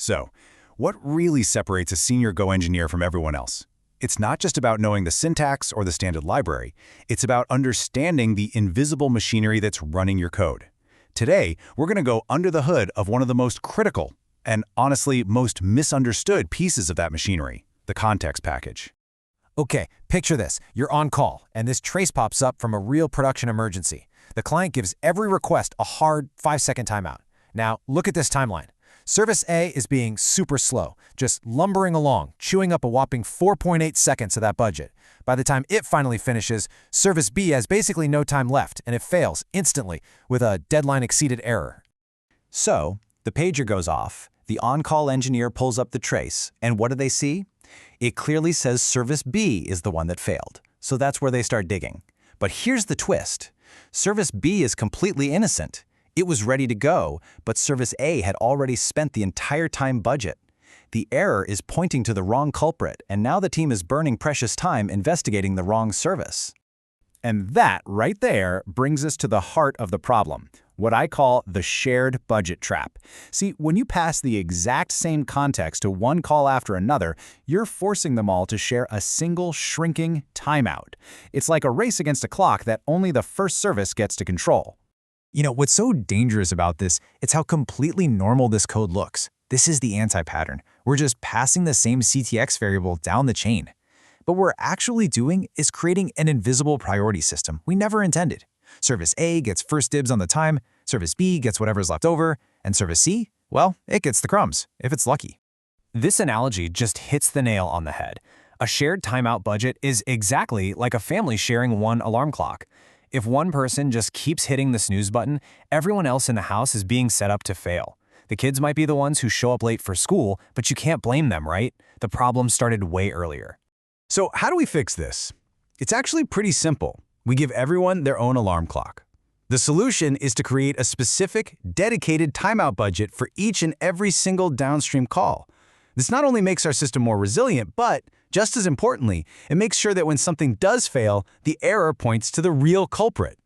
So, what really separates a senior Go engineer from everyone else? It's not just about knowing the syntax or the standard library. It's about understanding the invisible machinery that's running your code. Today, we're going to go under the hood of one of the most critical and, honestly, most misunderstood pieces of that machinery, the context package. Okay, picture this. You're on call, and this trace pops up from a real production emergency. The client gives every request a hard 5-second timeout. Now, look at this timeline. Service A is being super slow, just lumbering along, chewing up a whopping 4.8 seconds of that budget. By the time it finally finishes, Service B has basically no time left, and it fails instantly with a deadline-exceeded error. So, the pager goes off, the on-call engineer pulls up the trace, and what do they see? It clearly says Service B is the one that failed, so that's where they start digging. But here's the twist. Service B is completely innocent. It was ready to go, but Service A had already spent the entire time budget. The error is pointing to the wrong culprit, and now the team is burning precious time investigating the wrong service. And that, right there, brings us to the heart of the problem, what I call the shared budget trap. See, when you pass the exact same context to one call after another, you're forcing them all to share a single shrinking timeout. It's like a race against a clock that only the first service gets to control. You know, what's so dangerous about this, it's how completely normal this code looks. This is the anti-pattern. We're just passing the same CTX variable down the chain. But what we're actually doing is creating an invisible priority system we never intended. Service A gets first dibs on the time, Service B gets whatever's left over, and Service C, well, it gets the crumbs, if it's lucky. This analogy just hits the nail on the head. A shared timeout budget is exactly like a family sharing one alarm clock. If one person just keeps hitting the snooze button, everyone else in the house is being set up to fail. The kids might be the ones who show up late for school, but you can't blame them, right? The problem started way earlier. So how do we fix this? It's actually pretty simple. We give everyone their own alarm clock. The solution is to create a specific, dedicated timeout budget for each and every single downstream call. This not only makes our system more resilient, but, just as importantly, it makes sure that when something does fail, the error points to the real culprit.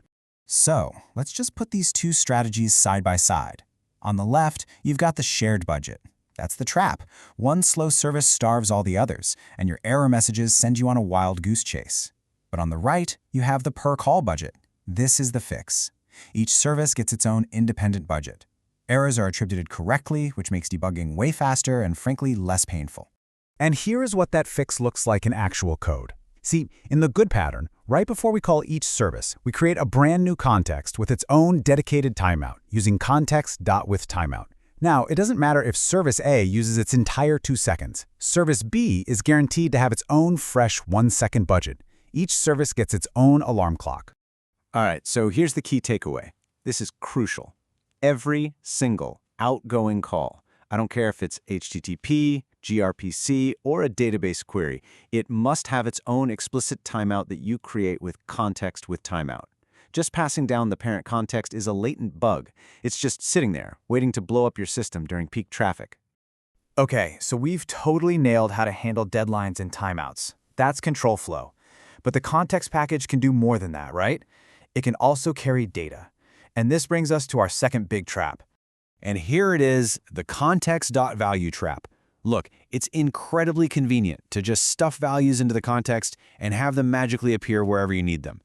So, let's just put these two strategies side by side. On the left, you've got the shared budget. That's the trap. One slow service starves all the others, and your error messages send you on a wild goose chase. But on the right, you have the per-call budget. This is the fix. Each service gets its own independent budget. Errors are attributed correctly, which makes debugging way faster and, frankly, less painful. And here is what that fix looks like in actual code. See, in the good pattern, right before we call each service, we create a brand new context with its own dedicated timeout using context.WithTimeout. Now, it doesn't matter if Service A uses its entire 2 seconds. Service B is guaranteed to have its own fresh 1-second budget. Each service gets its own alarm clock. All right, so here's the key takeaway. This is crucial. Every single outgoing call, I don't care if it's HTTP, gRPC, or a database query, it must have its own explicit timeout that you create with context.WithTimeout. Just passing down the parent context is a latent bug. It's just sitting there, waiting to blow up your system during peak traffic. Okay, so we've totally nailed how to handle deadlines and timeouts. That's control flow. But the context package can do more than that, right? It can also carry data. And this brings us to our second big trap. And here it is, the context.Value trap. Look, it's incredibly convenient to just stuff values into the context and have them magically appear wherever you need them.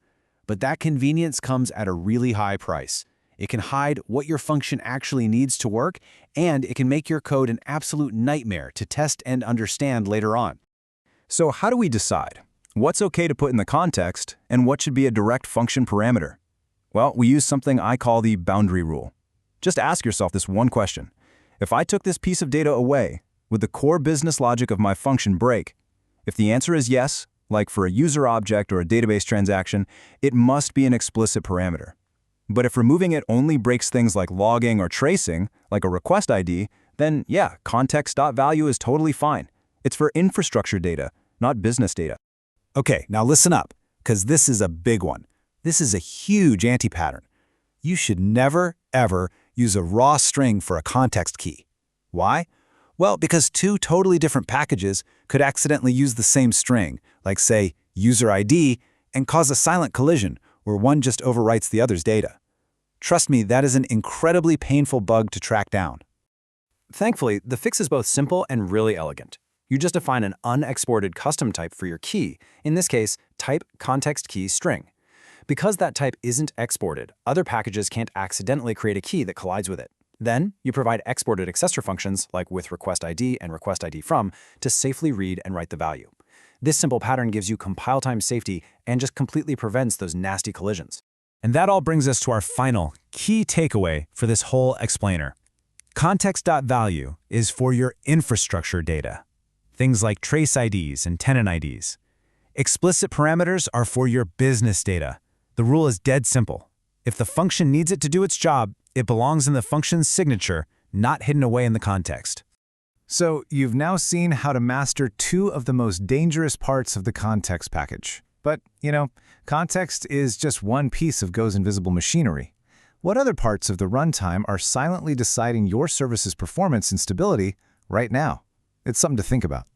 But that convenience comes at a really high price. It can hide what your function actually needs to work, and it can make your code an absolute nightmare to test and understand later on. So how do we decide? What's okay to put in the context, and what should be a direct function parameter? Well, we use something I call the boundary rule. Just ask yourself this one question. If I took this piece of data away, would the core business logic of my function break? If the answer is yes, like for a user object or a database transaction, it must be an explicit parameter. But if removing it only breaks things like logging or tracing, like a request ID, then yeah, context.Value is totally fine. It's for infrastructure data, not business data. Okay, now listen up, because this is a big one. This is a huge anti-pattern. You should never, ever use a raw string for a context key. Why? Well, because two totally different packages could accidentally use the same string, like say, user ID, and cause a silent collision where one just overwrites the other's data. Trust me, that is an incredibly painful bug to track down. Thankfully, the fix is both simple and really elegant. You just define an unexported custom type for your key, in this case, type context key string. Because that type isn't exported, other packages can't accidentally create a key that collides with it. Then, you provide exported accessor functions, like with request ID and request ID from, to safely read and write the value. This simple pattern gives you compile time safety and just completely prevents those nasty collisions. And that all brings us to our final key takeaway for this whole explainer. Context.Value is for your infrastructure data, things like trace IDs and tenant IDs. Explicit parameters are for your business data. The rule is dead simple. If the function needs it to do its job, it belongs in the function's signature, not hidden away in the context. So you've now seen how to master two of the most dangerous parts of the context package. But, context is just one piece of Go's invisible machinery. What other parts of the runtime are silently deciding your service's performance and stability right now? It's something to think about.